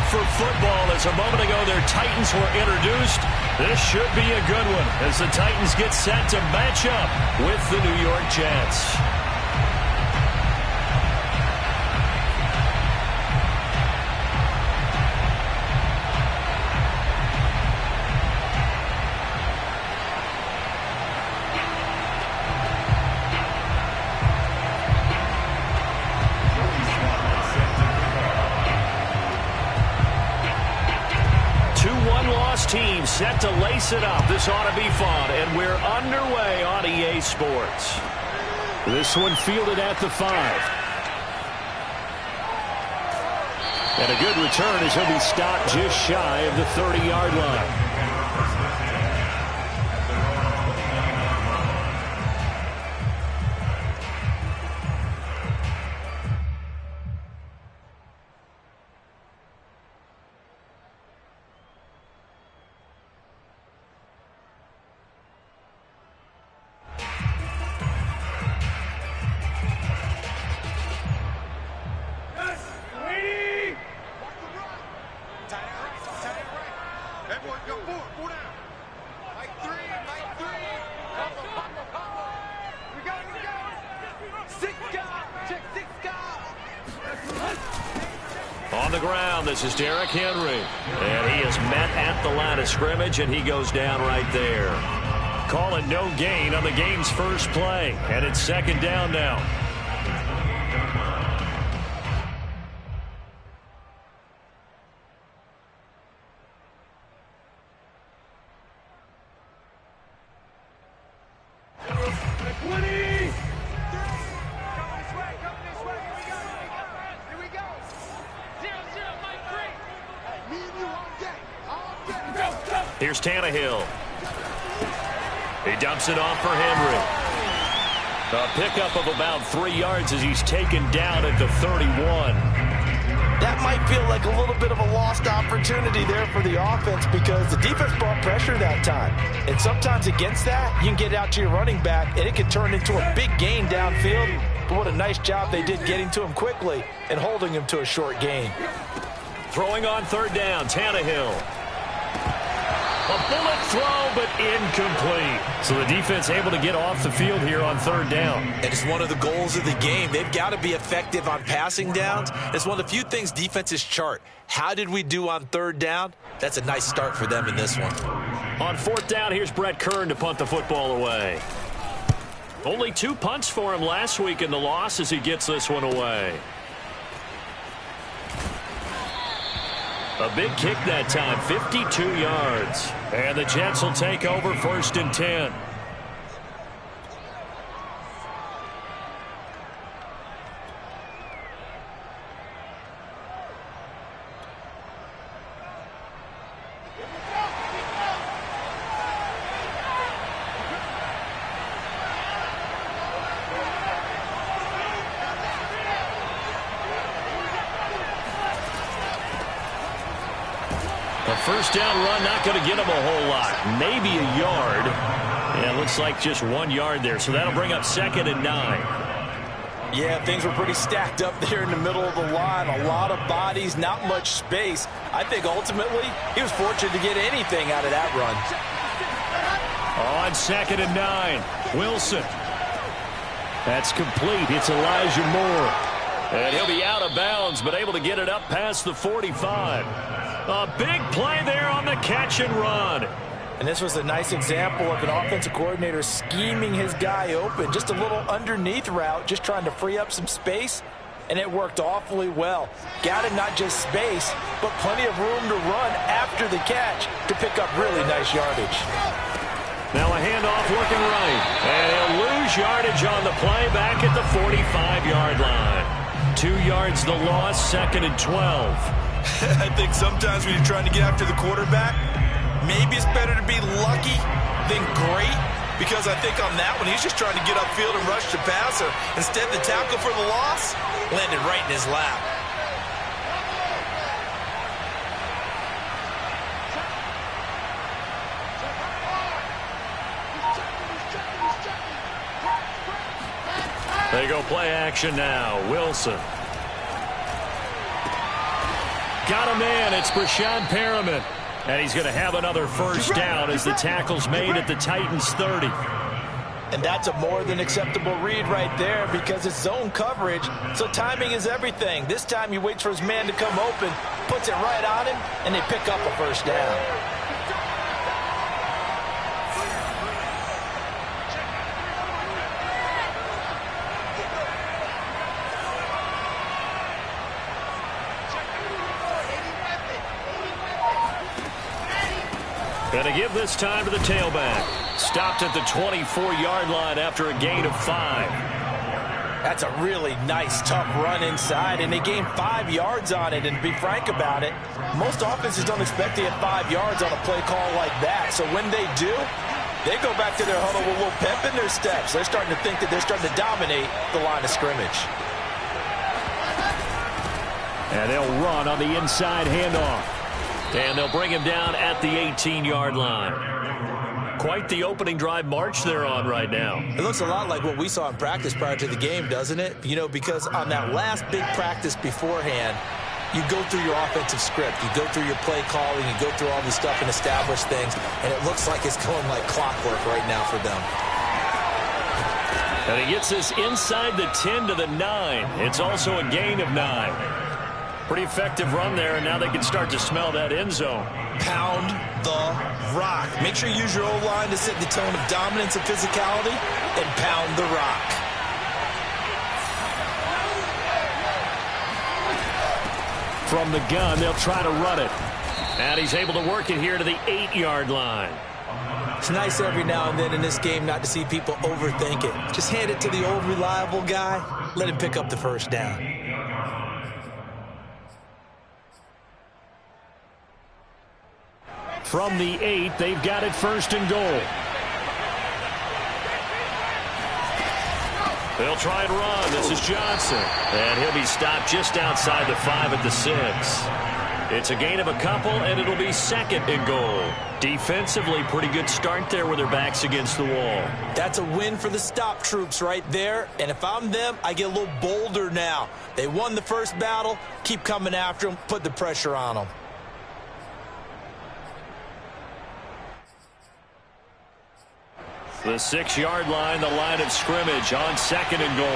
for football as a moment ago their Titans were introduced. This should be a good one as the Titans get set to match up with the New York Jets. Team set to lace it up. This ought to be fun, and we're underway on EA Sports. This one fielded at the 5. And a good return as he'll be stopped just shy of the 30-yard line. On the ground, this is Derrick Henry. And he is met at the line of scrimmage, and he goes down right there. Call it no gain on the game's first play. And it's second down now. Here's Tannehill. He dumps it off for Henry. A pickup of about 3 yards as he's taken down at the 31. That might feel like a little bit of a lost opportunity there for the offense because the defense brought pressure that time. And sometimes against that, you can get out to your running back, and it can turn into a big gain downfield. But what a nice job they did getting to him quickly and holding him to a short gain. Throwing on third down, Tannehill. A bullet throw, but incomplete. So the defense able to get off the field here on third down. And it's one of the goals of the game. They've got to be effective on passing downs. It's one of the few things defenses chart. How did we do on third down? That's a nice start for them in this one. On fourth down, here's Brett Kern to punt the football away. Only 2 punts for him last week in the loss as he gets this one away. A big kick that time, 52 yards. And the Jets will take over 1st and 10. A first down run, not going to get him a whole lot. Maybe a yard. And it looks like just 1 yard there. So that'll bring up 2nd and 9. Yeah, things were pretty stacked up there in the middle of the line. A lot of bodies, not much space. I think ultimately he was fortunate to get anything out of that run. On 2nd and 9, Wilson. That's complete. It's Elijah Moore. And he'll be out of bounds, but able to get it up past the 45. A big play there on the catch and run. And this was a nice example of an offensive coordinator scheming his guy open. Just a little underneath route, just trying to free up some space. And it worked awfully well. Got him not just space, but plenty of room to run after the catch to pick up really nice yardage. Now a handoff working right. And he'll lose yardage on the play back at the 45-yard line. 2 yards the loss, 2nd and 12. I think sometimes when you're trying to get after the quarterback, maybe it's better to be lucky than great, because I think on that one, he's just trying to get upfield and rush the passer. Instead, the tackle for the loss landed right in his lap. They go play action now. Wilson. got a man. It's Breshad Perriman. And he's going to have another first down as the tackle's made at the Titans 30. And that's a more than acceptable read right there because it's zone coverage, so timing is everything. This time he waits for his man to come open, puts it right on him, and they pick up a first down. Going to give this time to the tailback. Stopped at the 24-yard line after a gain of 5. That's a really nice, tough run inside, and they gained 5 yards on it. And to be frank about it, most offenses don't expect to get 5 yards on a play call like that. So when they do, they go back to their huddle with a little pep in their steps. They're starting to think that they're starting to dominate the line of scrimmage. And they'll run on the inside handoff. And they'll bring him down at the 18-yard line. Quite the opening drive march they're on right now. It looks a lot like what we saw in practice prior to the game, doesn't it? You know, because on that last big practice beforehand, you go through your offensive script. You go through your play calling. You go through all this stuff and establish things. And it looks like it's going like clockwork right now for them. And he gets this inside the 10 to the 9. It's also a gain of 9. Pretty effective run there, and now they can start to smell that end zone. Pound the rock. Make sure you use your O-line to set the tone of dominance and physicality, and pound the rock. From the gun, they'll try to run it. And he's able to work it here to the 8-yard line. It's nice every now and then in this game not to see people overthink it. Just hand it to the old reliable guy. Let him pick up the first down. From the 8, they've got it first and goal. They'll try and run. This is Johnson. And he'll be stopped just outside the 5 at the 6. It's a gain of a couple, and it'll be second and goal. Defensively, pretty good start there with their backs against the wall. That's a win for the stop troops right there. And if I'm them, I get a little bolder now. They won the first battle. Keep coming after them. Put the pressure on them. The 6-yard line, the line of scrimmage on second and goal.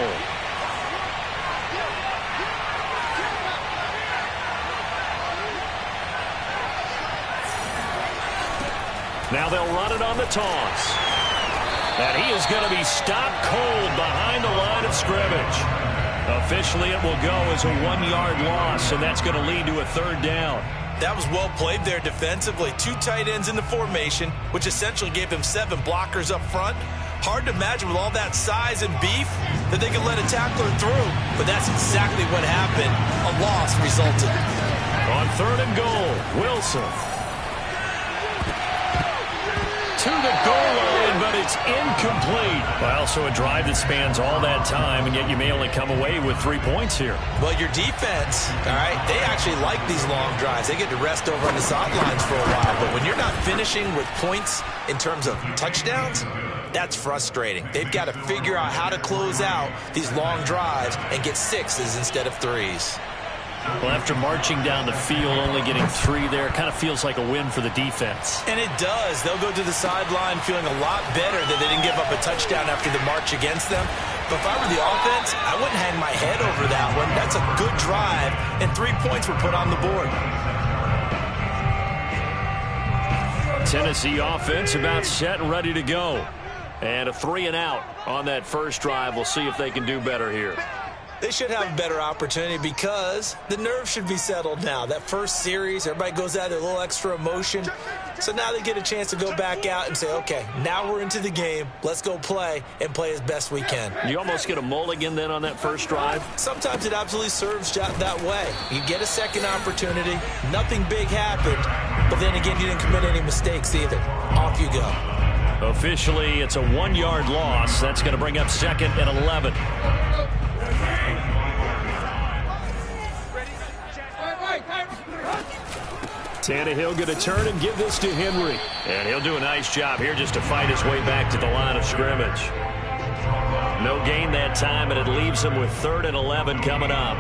Now they'll run it on the toss. And he is going to be stopped cold behind the line of scrimmage. Officially, it will go as a 1-yard loss, and that's going to lead to a third down. That was well played there defensively. 2 tight ends in the formation, which essentially gave them 7 blockers up front. Hard to imagine with all that size and beef that they could let a tackler through. But that's exactly what happened. A loss resulted. On third and goal, Wilson. To the goal line, but it's incomplete. Well, so a drive that spans all that time, and yet you may only come away with 3 points here. Well, your defense, all right, they actually like these long drives. They get to rest over on the sidelines for a while. But when you're not finishing with points in terms of touchdowns, that's frustrating. They've got to figure out how to close out these long drives and get 6s instead of 3s. Well, after marching down the field, only getting 3 there, kind of feels like a win for the defense. And it does. They'll go to the sideline feeling a lot better that they didn't give up a touchdown after the march against them. But if I were the offense, I wouldn't hang my head over that one. That's a good drive, and 3 points were put on the board. Tennessee offense about set and ready to go. And a 3 and out on that first drive. We'll see if they can do better here. They should have a better opportunity because the nerves should be settled now. That first series, everybody goes out with a little extra emotion. So now they get a chance to go back out and say, okay, now we're into the game. Let's go play and play as best we can. You almost get a mulligan then on that first drive? Sometimes it absolutely serves that way. You get a second opportunity. Nothing big happened. But then again, you didn't commit any mistakes either. Off you go. Officially, it's a 1-yard loss. That's going to bring up second and 11. Tannehill going to turn and give this to Henry. And he'll do a nice job here just to fight his way back to the line of scrimmage. No gain that time, and it leaves him with 3rd and 11 coming up.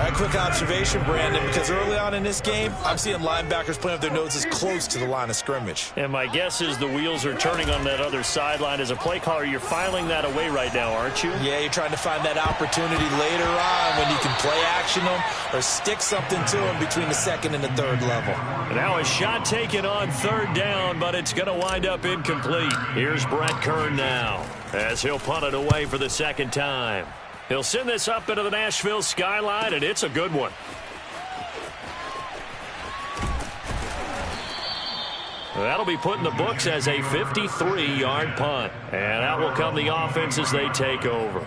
A quick observation, Brandon, because early on in this game, I'm seeing linebackers playing with their noses close to the line of scrimmage. And my guess is the wheels are turning on that other sideline. As a play caller, you're filing that away right now, aren't you? Yeah, you're trying to find that opportunity later on when you can play action them or stick something to them between the second and the third level. Now a shot taken on third down, but it's going to wind up incomplete. Here's Brett Kern now as he'll punt it away for the second time. He'll send this up into the Nashville skyline, and it's a good one. That'll be put in the books as a 53-yard punt. And out will come the offense as they take over.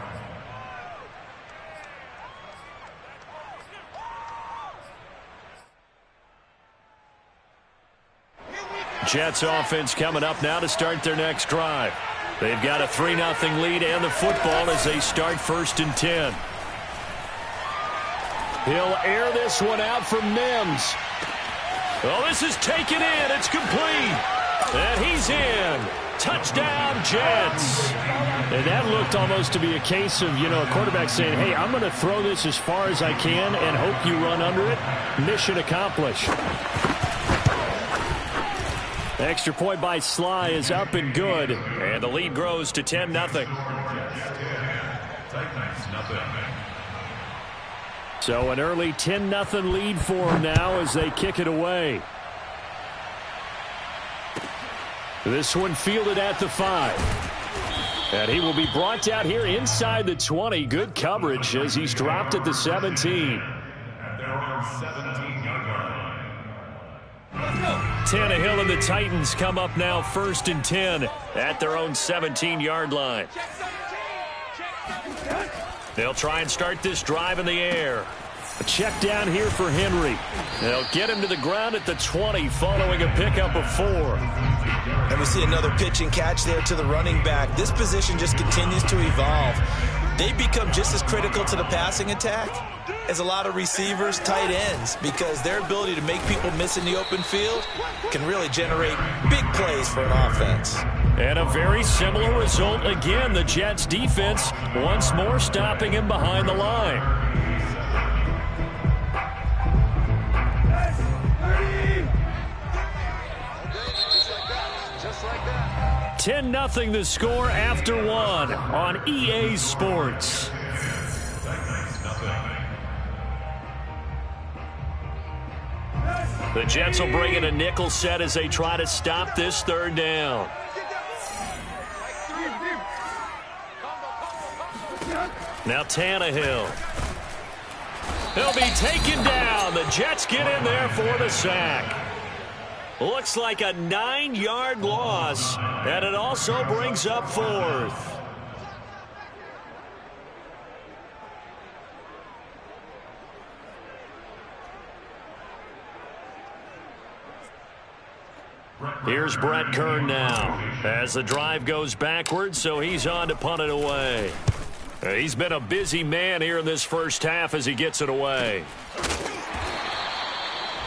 Jets offense coming up now to start their next drive. They've got a 3-0 lead and the football as they start 1st and 10. He'll air this one out from Mims. Oh, this is taken in. It's complete. And he's in. Touchdown, Jets. And that looked almost to be a case of, a quarterback saying, hey, I'm going to throw this as far as I can and hope you run under it. Mission accomplished. Extra point by Sly is up and good. And the lead grows to 10-0. So an early 10-0 lead for them now as they kick it away. This one fielded at the 5. And he will be brought out here inside the 20. Good coverage as he's dropped at the 17. Tannehill and the Titans come up now 1st and 10 at their own 17-yard line. They'll try and start this drive in the air. A check down here for Henry. They'll get him to the ground at the 20 following a pickup of 4. And we see another pitch and catch there to the running back. This position just continues to evolve. They become just as critical to the passing attack as a lot of receivers, tight ends, because their ability to make people miss in the open field can really generate big plays for an offense. And a very similar result again. The Jets defense once more stopping him behind the line. 10-0 the score after 1 on EA Sports. The Jets will bring in a nickel set as they try to stop this 3rd down. Now Tannehill. He'll be taken down. The Jets get in there for the sack. Looks like a 9-yard loss, and it also brings up 4th. Here's Brett Kern now as the drive goes backwards, so he's on to punt it away. He's been a busy man here in this first half as he gets it away.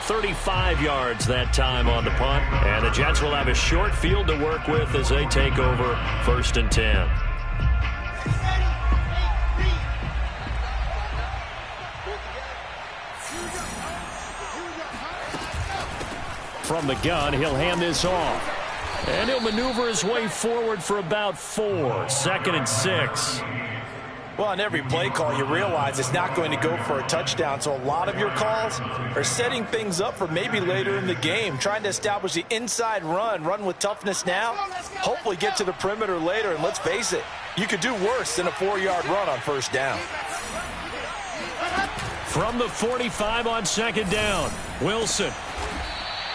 35 yards that time on the punt, and the Jets will have a short field to work with as they take over 1st and 10. From the gun, he'll hand this off. And he'll maneuver his way forward for about 4. 2nd and 6. Well, on every play call, you realize it's not going to go for a touchdown. So a lot of your calls are setting things up for maybe later in the game, trying to establish the inside run with toughness now, hopefully get to the perimeter later. And let's face it, you could do worse than a 4-yard run on 1st down. From the 45 on 2nd down, Wilson.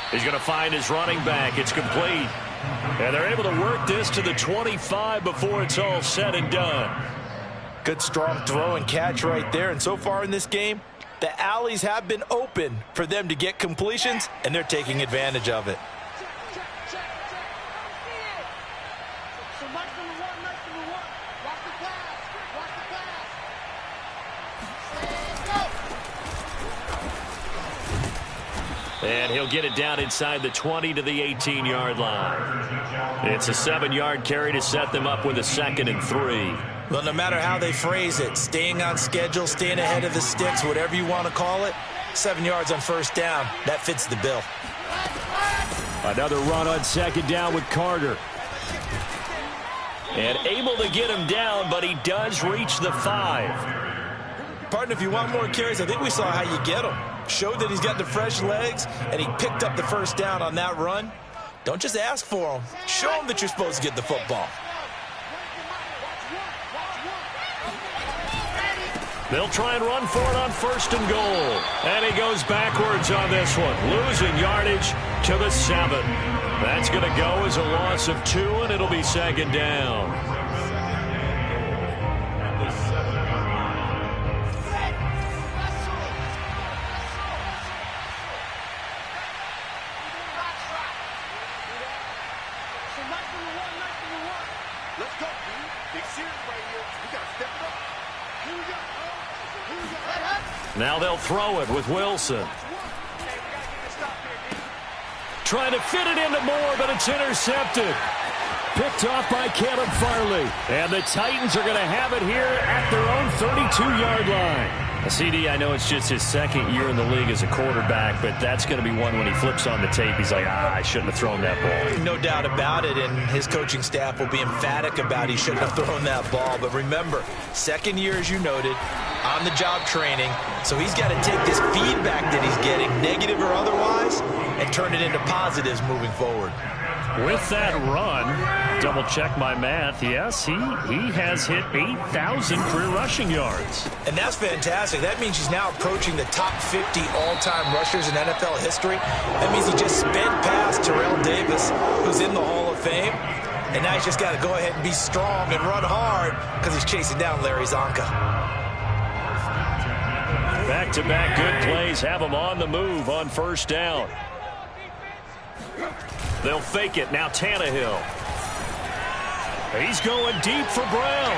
He's going to find his running back. It's complete. And they're able to work this to the 25 before it's all said and done. Good strong throw and catch right there. And so far in this game, the alleys have been open for them to get completions, and they're taking advantage of it. And he'll get it down inside the 20 to the 18-yard line. It's a 7-yard carry to set them up with a 2nd and 3. Well, no matter how they phrase it, staying on schedule, staying ahead of the sticks, whatever you want to call it, 7 yards on first down, that fits the bill. Another run on second down with Carter. And able to get him down, but he does reach the 5. Partner, if you want more carries, I think we saw how you get him. Showed that he's got the fresh legs, and he picked up the first down on that run. Don't just ask for him. Show him that you're supposed to get the football. They'll try and run for it on first and goal. And he goes backwards on this one, losing yardage to the 7. That's going to go as a loss of 2, and it'll be second down. Now they'll throw it with Wilson. Trying to fit it into Moore, but it's intercepted. Picked off by Caleb Farley. And the Titans are going to have it here at their own 32-yard line. CD, I know it's just his second year in the league as a quarterback, but that's going to be one when he flips on the tape. He's like, I shouldn't have thrown that ball. No doubt about it, and his coaching staff will be emphatic about he shouldn't have thrown that ball. But remember, second year, as you noted, on-the-job training, so he's got to take this feedback that he's getting, negative or otherwise, and turn it into positives moving forward. With that run, double-check my math, yes, he has hit 8,000 career rushing yards. And that's fantastic. That means he's now approaching the top 50 all-time rushers in NFL history. That means he just sped past Terrell Davis, who's in the Hall of Fame, and now he's just got to go ahead and be strong and run hard because he's chasing down Larry Zonka. Back-to-back good plays have him on the move on first down. They'll fake it. Now Tannehill. He's going deep for Brown.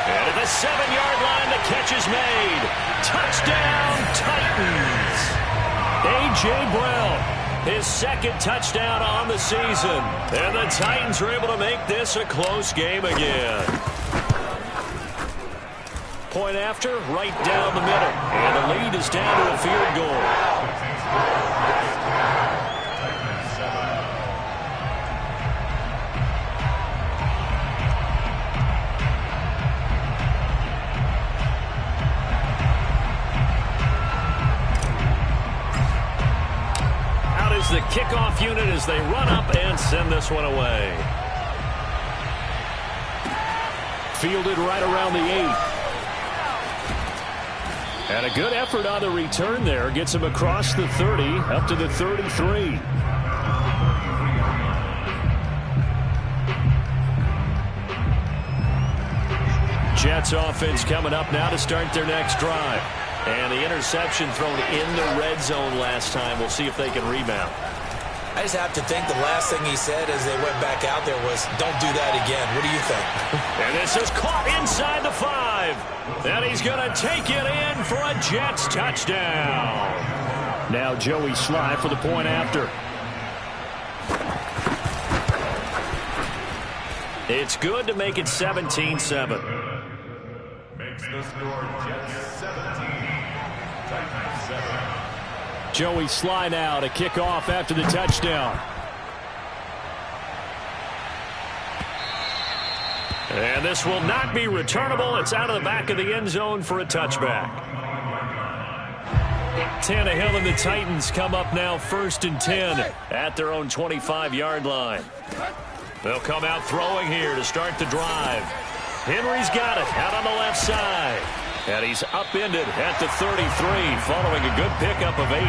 And at the 7-yard line, the catch is made. Touchdown, Titans. A.J. Brown, his second touchdown on the season. And the Titans are able to make this a close game again. Point after, right down the middle. And the lead is down to a field goal. The kickoff unit as they run up and send this one away. Fielded right around the 8. And a good effort on the return there. Gets him across the 30 up to the 33. Jets offense coming up now to start their next drive. And the interception thrown in the red zone last time. We'll see if they can rebound. I just have to think the last thing he said as they went back out there was, don't do that again. What do you think? And this is caught inside the 5. And he's going to take it in for a Jets touchdown. Now Joey Sly for the point after. It's good to make it 17-7. Makes the score Jets 17. Joey Sly now to kick off after the touchdown. And this will not be returnable. It's out of the back of the end zone for a touchback. Tannehill and the Titans come up now 1st and 10 at their own 25-yard line. They'll come out throwing here to start the drive. Henry's got it out on the left side. And he's upended at the 33 following a good pickup of 8.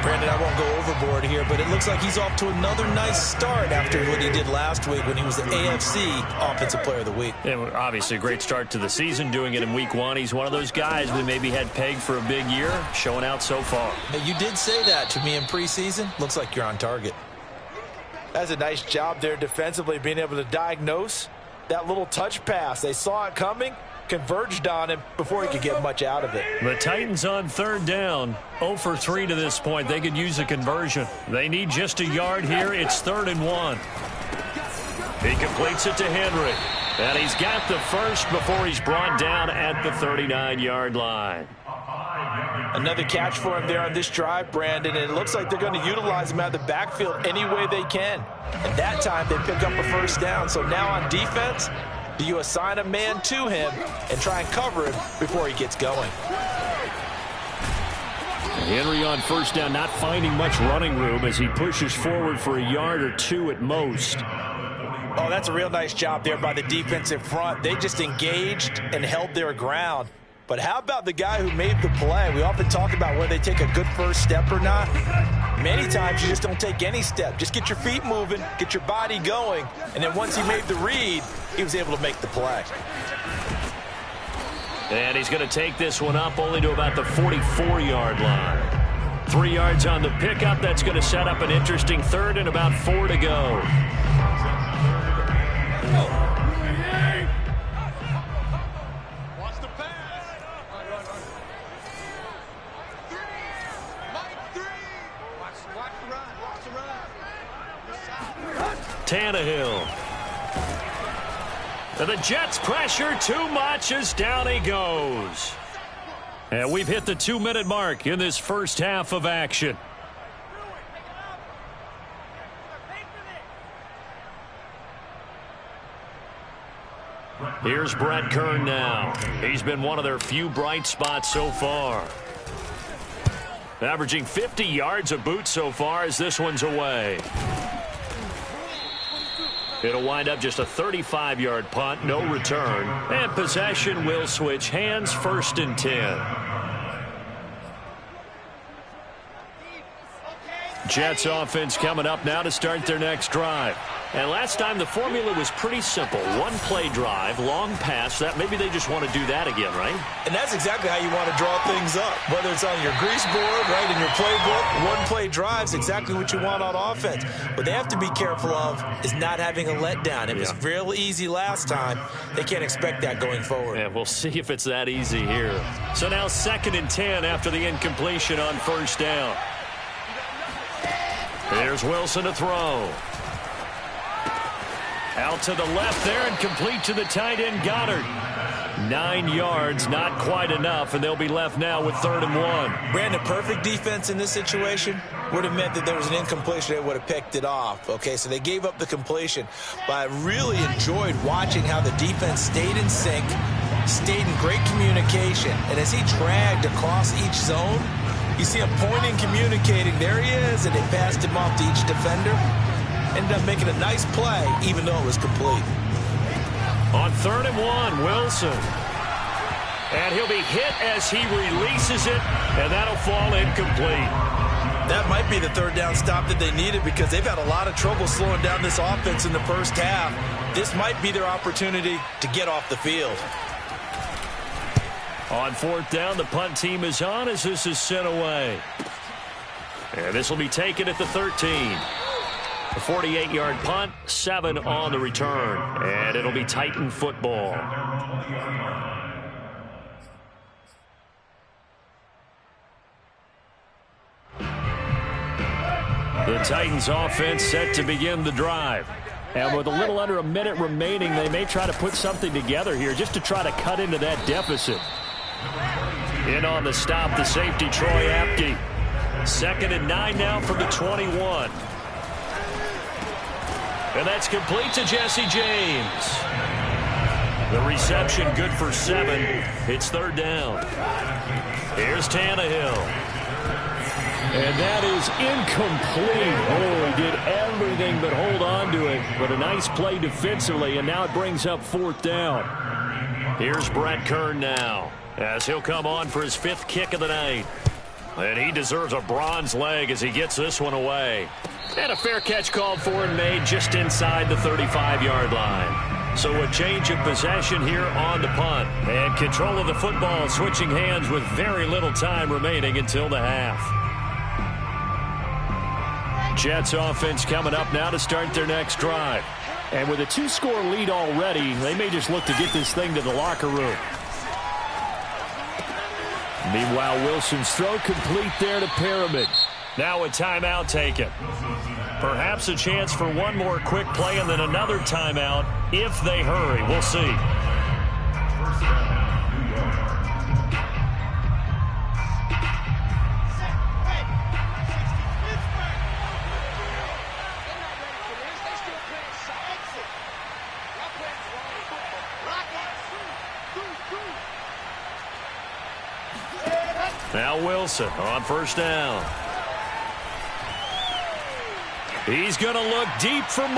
Brandon, I won't go overboard here, but it looks like he's off to another nice start after what he did last week when he was the AFC Offensive Player of the Week. And obviously a great start to the season, doing it in week 1. He's one of those guys we maybe had pegged for a big year, showing out so far. Hey, you did say that to me in preseason. Looks like you're on target. That's a nice job there defensively, being able to diagnose that little touch pass. They saw it coming, converged on him before he could get much out of it. The Titans on 3rd down, 0 for 3 to this point. They could use a conversion. They need just a yard here. It's 3rd and 1. He completes it to Henry. And he's got the first before he's brought down at the 39-yard line. Another catch for him there on this drive, Brandon, and it looks like they're going to utilize him out of the backfield any way they can. And that time they pick up a first down. So now on defense, do you assign a man to him and try and cover him before he gets going? Henry on first down, not finding much running room as he pushes forward for a yard or two at most. Oh, that's a real nice job there by the defensive front. They just engaged and held their ground. But how about the guy who made the play? We often talk about whether they take a good first step or not. Many times you just don't take any step. Just get your feet moving, get your body going, and then once he made the read, he was able to make the play. And he's going to take this one up only to about the 44-yard line. 3 yards on the pickup. That's going to set up an interesting third and about 4 to go. Tannehill. And the Jets pressure too much as down he goes. And we've hit the 2-minute mark in this first half of action. Here's Brett Kern now. He's been one of their few bright spots so far. Averaging 50 yards a boot so far as this one's away. It'll wind up just a 35-yard punt, no return. And possession will switch hands, 1st and 10. Jets offense coming up now to start their next drive. And last time the formula was pretty simple. 1-play drive, long pass. That maybe they just want to do that again, right? And that's exactly how you want to draw things up. Whether it's on your grease board, right, in your playbook, 1-play drive's exactly what you want on offense. What they have to be careful of is not having a letdown. It was real easy last time. They can't expect that going forward. Yeah, we'll see if it's that easy here. So now 2nd and 10 after the incompletion on first down. Here's Wilson to throw. Out to the left there and complete to the tight end, Goddard. 9 yards, not quite enough, and they'll be left now with 3rd and 1. Brandon, perfect defense in this situation would have meant that there was an incompletion. They would have picked it off. Okay, so they gave up the completion. But I really enjoyed watching how the defense stayed in sync, stayed in great communication, and as he dragged across each zone, you see him pointing, communicating. There he is, and they passed him off to each defender. Ended up making a nice play, even though it was complete. On 3rd and 1, Wilson. And he'll be hit as he releases it, and that'll fall incomplete. That might be the 3rd down stop that they needed because they've had a lot of trouble slowing down this offense in the first half. This might be their opportunity to get off the field. On 4th down, the punt team is on as this is sent away. And this will be taken at the 13. A 48-yard punt, 7 on the return. And it'll be Titan football. The Titans offense set to begin the drive. And with a little under a minute remaining, they may try to put something together here just to try to cut into that deficit. In on the stop, the safety, Troy Apke. 2nd and 9 now from the 21. And that's complete to Jesse James. The reception good for 7. It's 3rd down. Here's Tannehill. And that is incomplete. Oh, he did everything but hold on to it. But a nice play defensively, and now it brings up 4th down. Here's Brett Kern now, as he'll come on for his 5th kick of the night. And he deserves a bronze leg as he gets this one away. And a fair catch called for and made just inside the 35-yard line. So a change of possession here on the punt. And control of the football switching hands with very little time remaining until the half. Jets offense coming up now to start their next drive. And with a 2-score lead already, they may just look to get this thing to the locker room. Meanwhile, Wilson's throw complete there to Pyramid. Now a timeout taken. Perhaps a chance for one more quick play and then another timeout if they hurry. We'll see. First down, New York. Now Wilson on first down. He's going to look deep for more.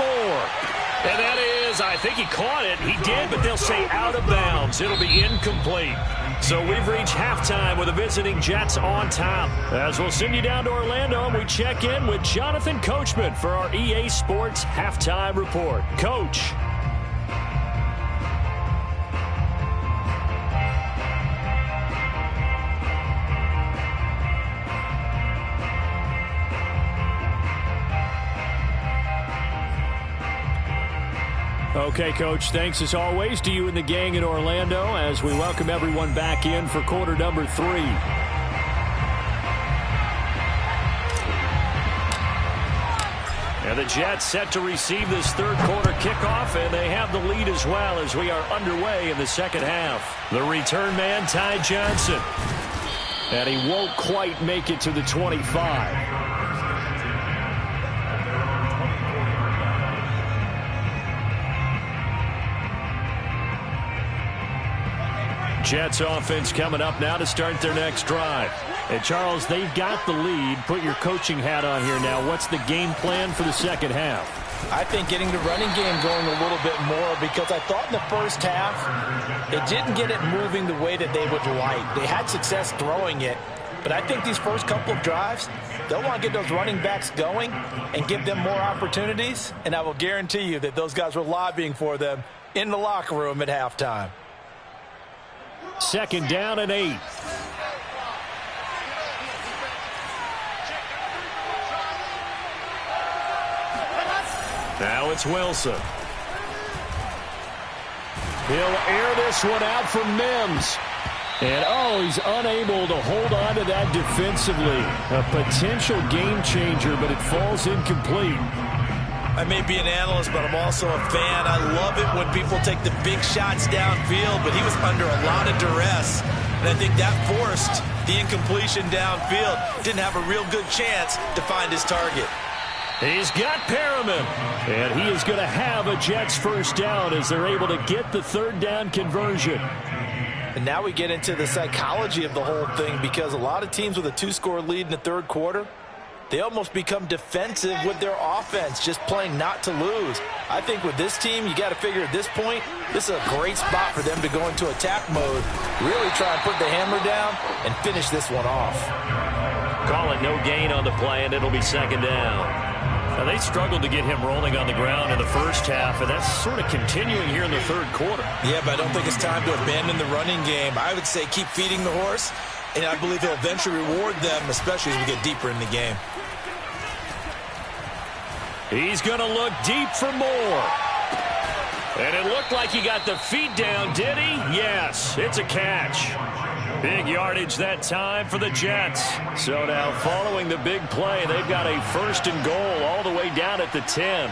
And that is, I think he caught it. He did, but they'll say out of bounds. It'll be incomplete. So we've reached halftime with the visiting Jets on top. As we'll send you down to Orlando, and we check in with Jonathan Coachman for our EA Sports Halftime Report. Coach. Okay, Coach, thanks as always to you and the gang in Orlando as we welcome everyone back in for quarter number 3. And the Jets set to receive this third quarter kickoff, and they have the lead as well as we are underway in the second half. The return man, Ty Johnson. And he won't quite make it to the 25. Jets offense coming up now to start their next drive. And, Charles, they've got the lead. Put your coaching hat on here now. What's the game plan for the second half? I think getting the running game going a little bit more because I thought in the first half it didn't get it moving the way that they would like. They had success throwing it, but I think these first couple of drives, they'll want to get those running backs going and give them more opportunities, and I will guarantee you that those guys were lobbying for them in the locker room at halftime. Second down and 8. Now it's Wilson. He'll air this one out for Mims. And, he's unable to hold on to that defensively. A potential game changer, but it falls incomplete. I may be an analyst, but I'm also a fan. I love it when people take the big shots downfield, but he was under a lot of duress. And I think that forced the incompletion downfield. Didn't have a real good chance to find his target. He's got Perriman. And he is going to have a Jets first down as they're able to get the third down conversion. And now we get into the psychology of the whole thing because a lot of teams with a 2-score lead in the third quarter, they almost become defensive with their offense, just playing not to lose. I think with this team, you got to figure at this point, this is a great spot for them to go into attack mode, really try and put the hammer down and finish this one off. Call it no gain on the play, and it'll be second down. Now, they struggled to get him rolling on the ground in the first half, and that's sort of continuing here in the third quarter. Yeah, but I don't think it's time to abandon the running game. I would say keep feeding the horse, and I believe he'll eventually reward them, especially as we get deeper in the game. He's going to look deep for more. And it looked like he got the feet down, did he? Yes, it's a catch. Big yardage that time for the Jets. So now following the big play, they've got a first and goal all the way down at the 10.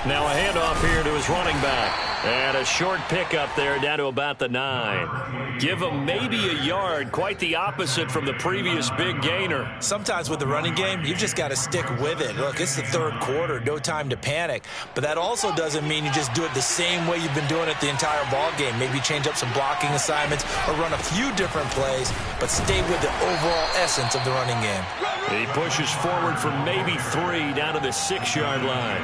Now a handoff here to his running back. And a short pickup there down to about the 9. Give him maybe a yard. Quite the opposite from the previous big gainer. Sometimes with the running game, you've just got to stick with it. Look, it's the third quarter. No time to panic. But that also doesn't mean you just do it the same way you've been doing it the entire ball game. Maybe change up some blocking assignments or run a few different plays, but stay with the overall essence of the running game. He pushes forward for maybe 3 down to the 6-yard line.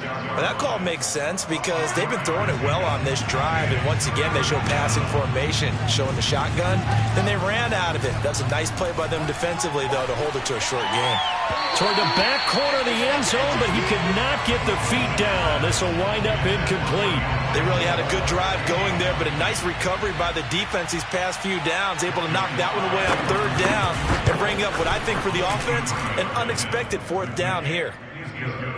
Well, that call makes sense because they've been throwing it well on this drive, and once again they show passing formation, showing the shotgun. Then they ran out of it. That's a nice play by them defensively, though, to hold it to a short game. Toward the back corner of the end zone, but he could not get the feet down. This will wind up incomplete. They really had a good drive going there, but a nice recovery by the defense these past few downs, able to knock that one away on third down and bring up what I think for the offense, an unexpected fourth down here.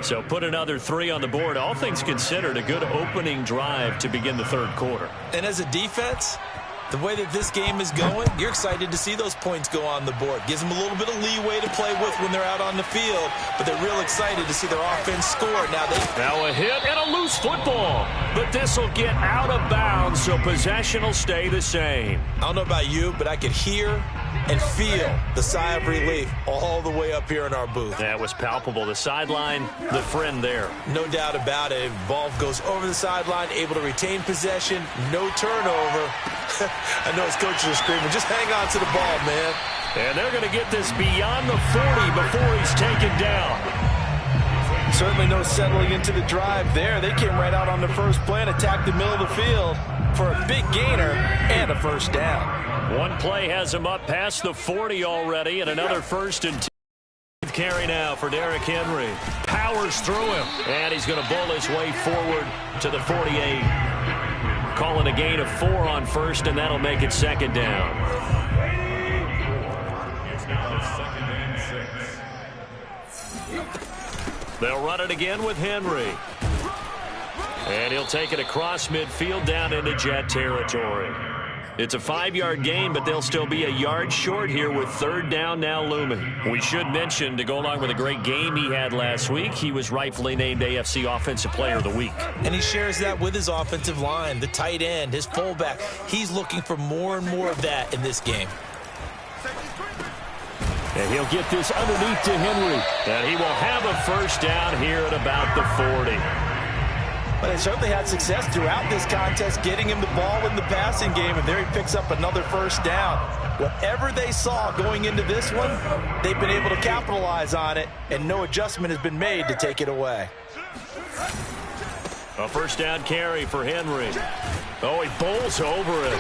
So put another 3 on the board. All things considered, a good opening drive to begin the third quarter. And as a defense, The way that this game is going, you're excited to see those points go on the board. Gives them a little bit of leeway to play with when they're out on the field, but they're real excited to see their offense score. Now a hit and a loose football, but this will get out of bounds, so possession will stay the same. I don't know about you, but I could hear and feel the sigh of relief all the way up here in our booth. That was palpable. The sideline, the friend there. No doubt about it. Ball goes over the sideline, able to retain possession, no turnover. I know his coaches are screaming, just hang on to the ball, man. And they're going to get this beyond the 40 before he's taken down. Certainly no settling into the drive there. They came right out on the first play and attacked the middle of the field for a big gainer and a first down. One play has him up past the 40 already, and another 1st and 10 carry now for Derrick Henry. Powers through him, and he's going to bull his way forward to the 48. Calling a gain of 4 on first, and that'll make it 2nd down. It's now 2nd and 6. They'll run it again with Henry. And he'll take it across midfield down into Jet territory. It's a 5-yard gain, but they'll still be a yard short here with 3rd down now looming. We should mention, to go along with a great game he had last week, he was rightfully named AFC Offensive Player of the Week. And he shares that with his offensive line, the tight end, his fullback. He's looking for more and more of that in this game. And he'll get this underneath to Henry. And he will have a first down here at about the 40. But they certainly had success throughout this contest, getting him the ball in the passing game, and there he picks up another first down. Whatever they saw going into this one, they've been able to capitalize on it, and no adjustment has been made to take it away. A first down carry for Henry. Oh, he bowls over it.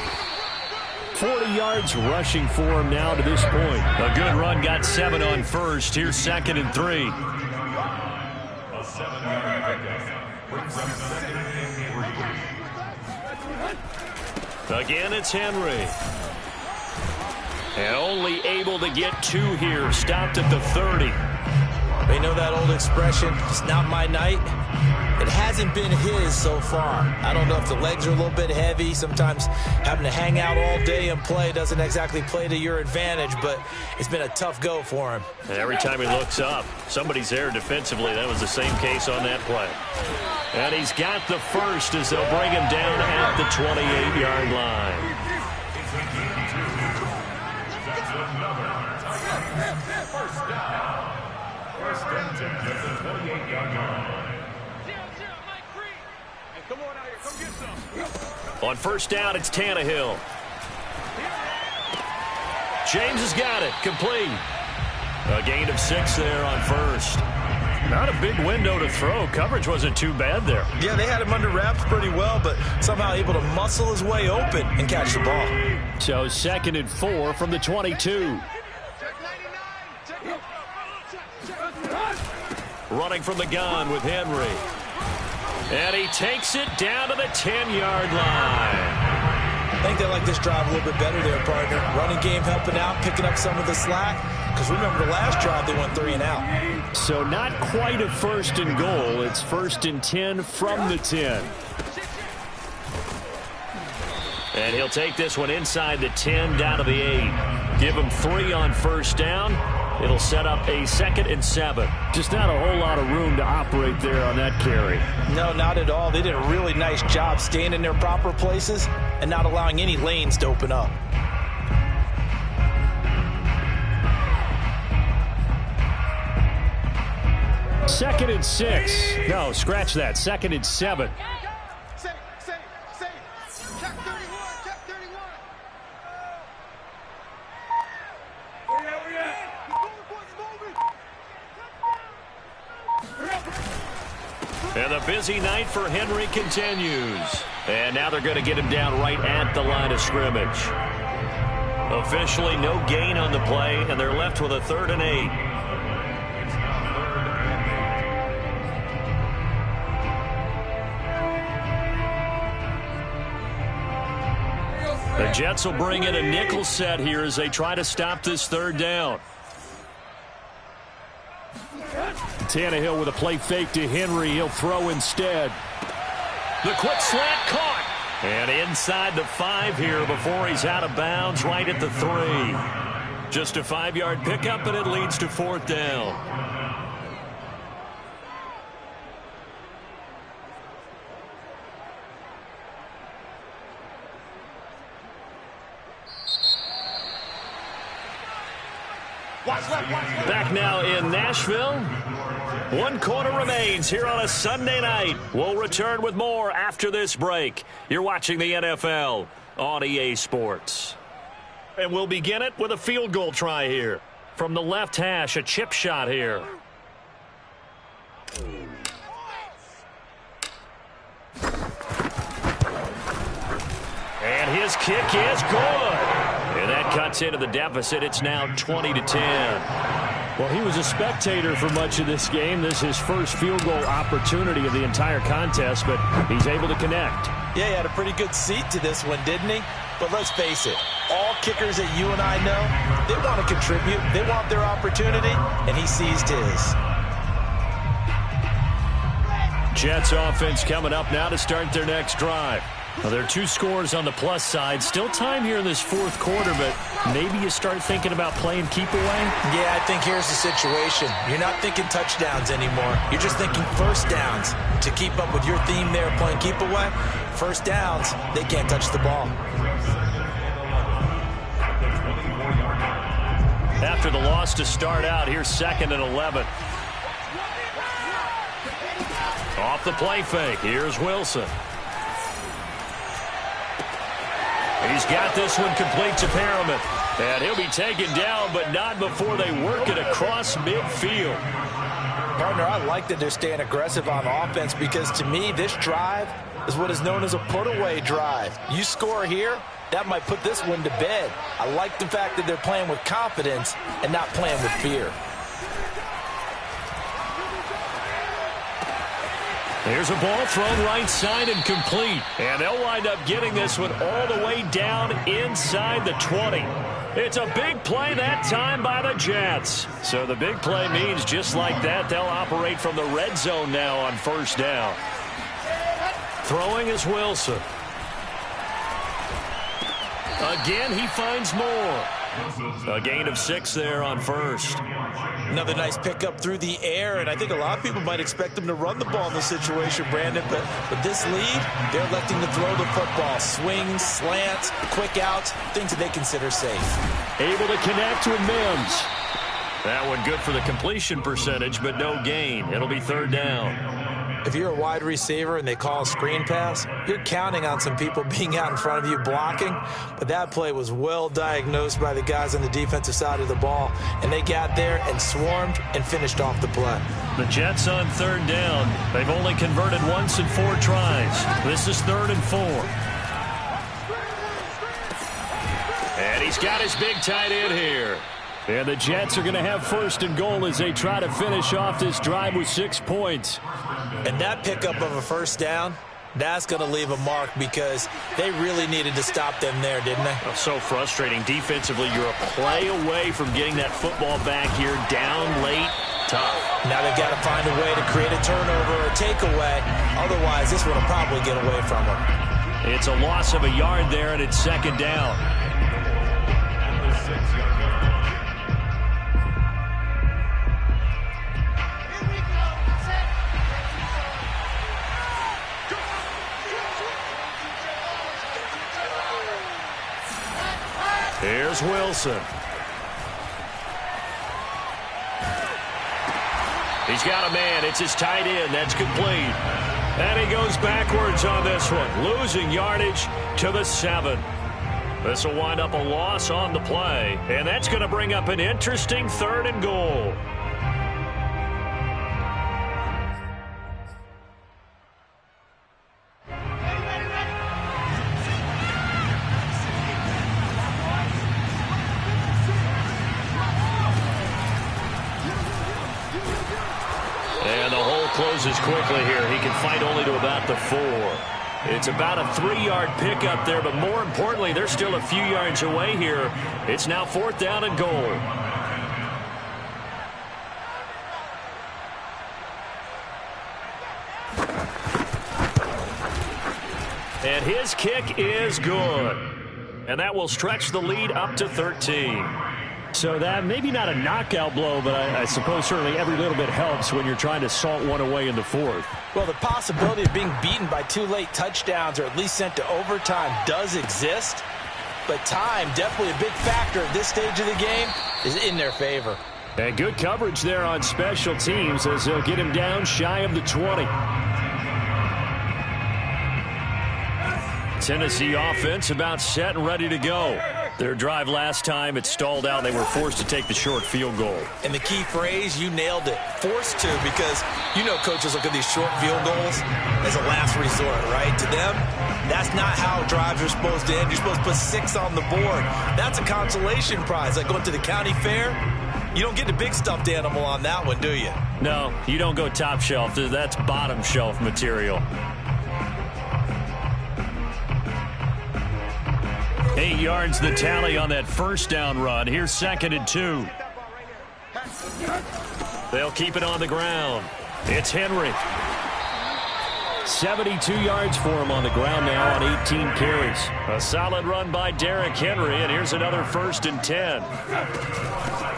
40 yards rushing for him now to this point. A good run, got 7 on first. Here's 2nd and 3. A 7-yard pickup. Again, it's Henry. And only able to get 2 here. Stopped at the 30. They know that old expression, it's not my night. It hasn't been his so far. I don't know if the legs are a little bit heavy. Sometimes having to hang out all day and play doesn't exactly play to your advantage, but it's been a tough go for him. And every time he looks up, somebody's there defensively. That was the same case on that play. And he's got the first as they'll bring him down at the 28-yard line. First and 10 at the 28-yard line. On first down, it's Tannehill. James has got it. Complete. A gain of 6 there on first. Not a big window to throw. Coverage wasn't too bad there. Yeah, they had him under wraps pretty well, but somehow able to muscle his way open and catch the ball. So 2nd and 4 from the 22. Running from the gun with Henry. And he takes it down to the 10-yard line. I think they like this drive a little bit better there, partner. Running game helping out, picking up some of the slack. Because remember, the last drive, they went 3 and out. So not quite a 1st and goal. It's 1st and 10 from the 10. And he'll take this one inside the 10 down to the 8. Give him 3 on first down. It'll set up a 2nd and 7. Just not a whole lot of room to operate there on that carry. No, not at all. They did a really nice job staying in their proper places and not allowing any lanes to open up. Second and 6. No, scratch that. 2nd and 7. And the busy night for Henry continues. And now they're going to get him down right at the line of scrimmage. Officially no gain on the play, and they're left with a 3rd and 8. The Jets will bring in a nickel set here as they try to stop this 3rd down. Tannehill with a play fake to Henry. He'll throw instead. The quick slant caught. And inside the 5 here before he's out of bounds right at the 3. Just a 5-yard pickup, and it leads to 4th down. Back now in Nashville. 1 quarter remains here on a Sunday night. We'll return with more after this break. You're watching the NFL on EA Sports. And we'll begin it with a field goal try here. From the left hash, a chip shot here. And his kick is good. And that cuts into the deficit. It's now 20-10. Well, he was a spectator for much of this game. This is his first field goal opportunity of the entire contest, but he's able to connect. Yeah, he had a pretty good seat to this one, didn't he? But let's face it, all kickers that you and I know, they want to contribute. They want their opportunity, and he seized his. Jets offense coming up now to start their next drive. Well, there are 2 scores on the plus side. Still time here in this 4th quarter, but maybe you start thinking about playing keep away? Yeah, I think here's the situation. You're not thinking touchdowns anymore. You're just thinking first downs. To keep up with your theme there, playing keep away, first downs, they can't touch the ball. After the loss to start out, here's 2nd and 11. Off the play fake, here's Wilson. He's got this one complete to Perriman. And he'll be taken down, but not before they work it across midfield. Partner, I like that they're staying aggressive on offense because to me, this drive is what is known as a put-away drive. You score here, that might put this one to bed. I like the fact that they're playing with confidence and not playing with fear. There's a ball thrown right side and complete. And they'll wind up getting this one all the way down inside the 20. It's a big play that time by the Jets. So the big play means just like that, they'll operate from the red zone now on first down. Throwing is Wilson. Again, he finds more. A gain of 6 there on first. Another nice pickup through the air, and I think a lot of people might expect them to run the ball in this situation, Brandon, but with this lead, they're electing to throw the football. Swings, slants, quick outs, things that they consider safe. Able to connect with Mims. That one good for the completion percentage, but no gain. It'll be 3rd down. If you're a wide receiver and they call a screen pass, you're counting on some people being out in front of you blocking. But that play was well diagnosed by the guys on the defensive side of the ball. And they got there and swarmed and finished off the play. The Jets on 3rd down. They've only converted once in 4 tries. This is 3rd and 4. And he's got his big tight end here. And the Jets are going to have 1st and goal as they try to finish off this drive with 6 points. And that pickup of a first down, that's going to leave a mark because they really needed to stop them there, didn't they? Oh, so frustrating. Defensively, you're a play away from getting that football back here. Down late, tough. Now they've got to find a way to create a turnover or a takeaway. Otherwise, this one will probably get away from them. It's a loss of a yard there, and it's 2nd down. Here's Wilson. He's got a man. It's his tight end. That's complete. And he goes backwards on this one, losing yardage to the 7. This will wind up a loss on the play, and that's going to bring up an interesting 3rd and goal. And the hole closes quickly here. He can fight only to about the 4. It's about a 3-yard pickup there, but more importantly, they're still a few yards away here. It's now 4th down and goal. And his kick is good. And that will stretch the lead up to 13. So that maybe not a knockout blow, but I suppose certainly every little bit helps when you're trying to salt one away in the fourth. Well, the possibility of being beaten by 2 late touchdowns or at least sent to overtime does exist. But time, definitely a big factor at this stage of the game, is in their favor. And good coverage there on special teams as they'll get him down shy of the 20. Tennessee offense about set and ready to go. Their drive last time, it stalled out. They were forced to take the short field goal. And the key phrase, you nailed it, forced to, because you know coaches look at these short field goals as a last resort, right? To them, that's not how drives are supposed to end. You're supposed to put 6 on the board. That's a consolation prize. Like going to the county fair, you don't get the big stuffed animal on that one, do you? No, you don't go top shelf. That's bottom shelf material. 8 yards the tally on that first down run. Here's 2nd and 2. They'll keep it on the ground. It's Henry. 72 yards for him on the ground now on 18 carries. A solid run by Derrick Henry, and here's another 1st and 10.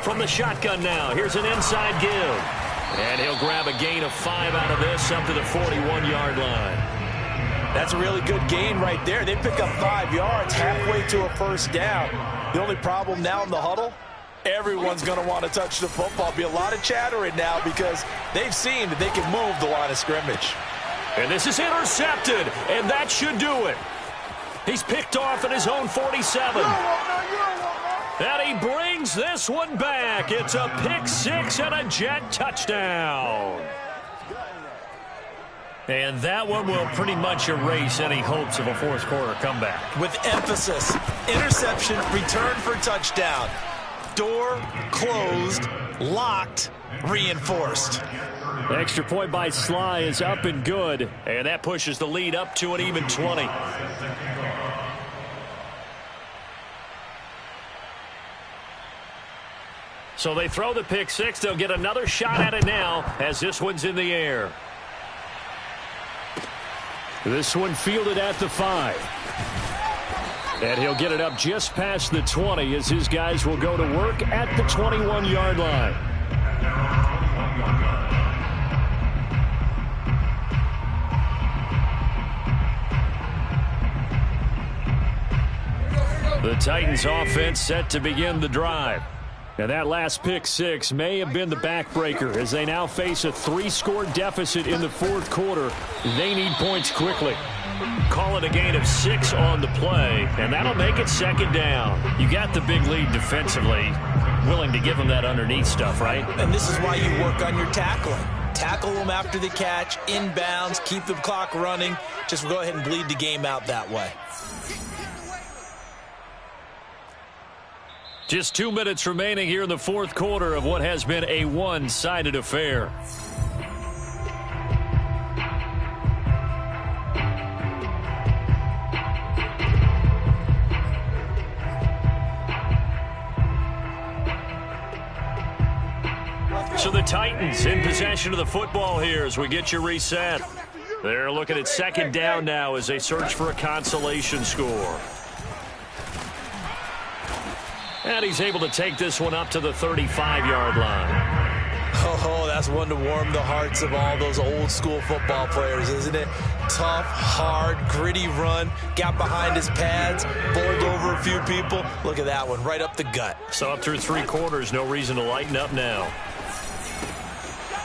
From the shotgun now, here's an inside give. And he'll grab a gain of 5 out of this up to the 41-yard line. That's a really good gain right there. They pick up 5 yards halfway to a first down. The only problem now in the huddle, everyone's going to want to touch the football. Be a lot of chattering now because they've seen that they can move the line of scrimmage. And this is intercepted, and that should do it. He's picked off at his own 47. And he brings this one back. It's a pick 6 and a Jet touchdown. And that one will pretty much erase any hopes of a fourth quarter comeback. With emphasis, interception, return for touchdown. Door closed, locked, reinforced. Extra point by Sly is up and good. And that pushes the lead up to an even 20. So they throw the pick 6. They'll get another shot at it now as this one's in the air. This one fielded at the 5. And he'll get it up just past the 20 as his guys will go to work at the 21-yard line. The Titans offense set to begin the drive. And that last pick 6 may have been the backbreaker as they now face a 3-score deficit in the fourth quarter. They need points quickly. Call it a gain of 6 on the play, and that'll make it 2nd down. You got the big lead defensively. Willing to give them that underneath stuff, right? And this is why you work on your tackling. Tackle them after the catch, inbounds, keep the clock running. Just go ahead and bleed the game out that way. Just 2 minutes remaining here in the fourth quarter of what has been a one-sided affair. So the Titans in possession of the football here as we get you reset. They're looking at 2nd down now as they search for a consolation score. And he's able to take this one up to the 35-yard line. Oh, that's one to warm the hearts of all those old-school football players, isn't it? Tough, hard, gritty run, got behind his pads, bowled over a few people. Look at that one, right up the gut. So up through 3 quarters, no reason to lighten up now.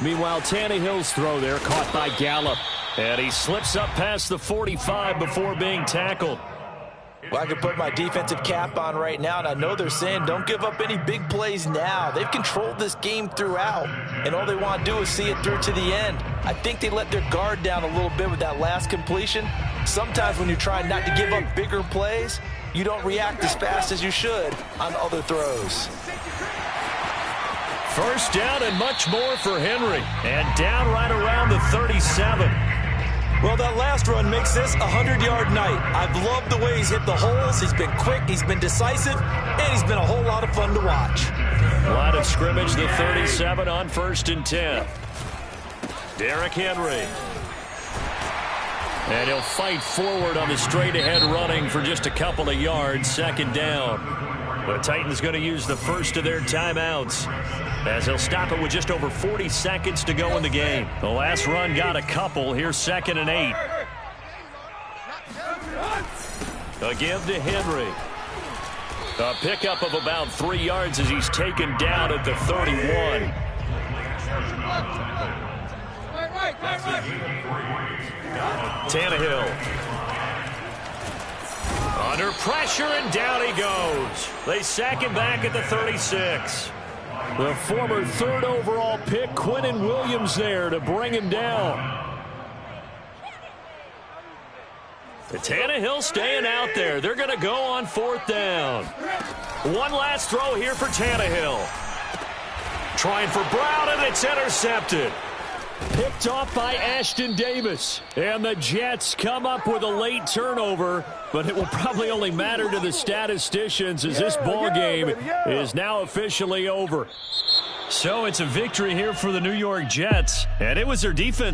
Meanwhile, Tannehill's throw there caught by Gallup. And he slips up past the 45 before being tackled. Well, I can put my defensive cap on right now, and I know they're saying don't give up any big plays now. They've controlled this game throughout, and all they want to do is see it through to the end. I think they let their guard down a little bit with that last completion. Sometimes when you're trying not to give up bigger plays, you don't react as fast as you should on other throws. First down and much more for Henry, and down right around the 37. Well, that last run makes this a 100-yard night. I've loved the way he's hit the holes. He's been quick, he's been decisive, and he's been a whole lot of fun to watch. Line of scrimmage, the 37 on 1st and 10. Derrick Henry. And he'll fight forward on the straight-ahead running for just a couple of yards, second down. The Titans going to use the first of their timeouts as they'll stop it with just over 40 seconds to go in the game. The last run got a couple. Here's 2nd and 8. A give to Henry. A pickup of about 3 yards as he's taken down at the 31. Tannehill. Under pressure, and down he goes. They sack him back at the 36. The former 3rd overall pick, Quinnen Williams, there to bring him down. The Tannehill staying out there. They're going to go on 4th down. One last throw here for Tannehill. Trying for Brown, and it's intercepted. Picked off by Ashton Davis. And the Jets come up with a late turnover, but it will probably only matter to the statisticians as this ball game is now officially over. So it's a victory here for the New York Jets, and it was their defense